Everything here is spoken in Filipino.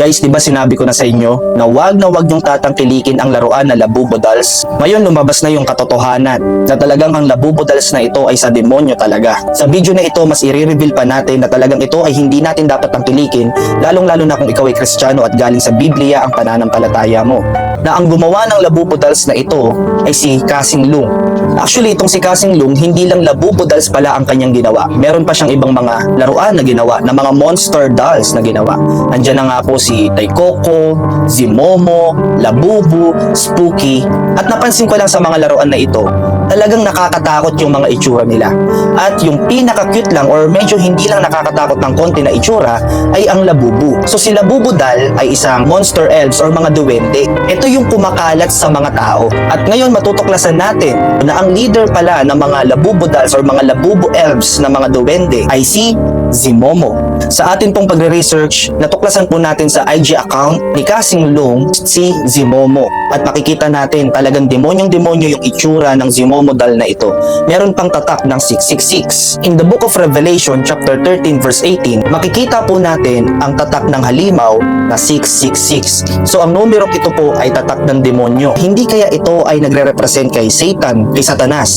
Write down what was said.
Guys, di ba sinabi ko na sa inyo na wag niyong tatangkilikin ang laruan na Labubo Dolls? Ngayon lumabas na yung katotohanan na talagang ang Labubo Dolls na ito ay sa demonyo talaga. Sa video na ito, mas i-reveal pa natin na talagang ito ay hindi natin dapat tangkilikin, lalong-lalo na kung ikaw ay Kristiyano at galing sa Biblia ang pananampalataya mo. Na ang gumawa ng Labubo Dolls na ito ay si Kasing Lung. Actually, itong si Kasing Lung, hindi lang Labubo Dolls pala ang kanyang ginawa. Meron pa siyang ibang mga laruan na ginawa, na mga monster dolls na ginawa. Nandiyan na nga po si Taikoko, Zimomo, Labubu, Spooky. At napansin ko lang sa mga laruan na ito, talagang nakakatakot yung mga itsura nila. At yung pinaka-cute lang or medyo hindi lang nakakatakot ng konti na itsura ay ang Labubu. So si Labubu doll ay isang monster elves or mga duwende. Ito yung kumakalat sa mga tao. At ngayon matutuklasan natin na ang leader pala ng mga Labubu dolls or mga Labubu elves na mga duwende ay si Zimomo. Sa atin pong pagre-research, natuklasan po natin sa IG account ni Kasing Lung si Zimomo. At makikita natin talagang demonyong-demonyo yung itsura ng Zimomo doll na ito. Meron pang tatak ng 666. In the book of Revelation chapter 13 verse 18, makikita po natin ang tatak ng halimaw na 666. So ang numerong ito po ay tatak ng demonyo. Hindi kaya ito ay nagre-represent kay Satan, kay Satanas?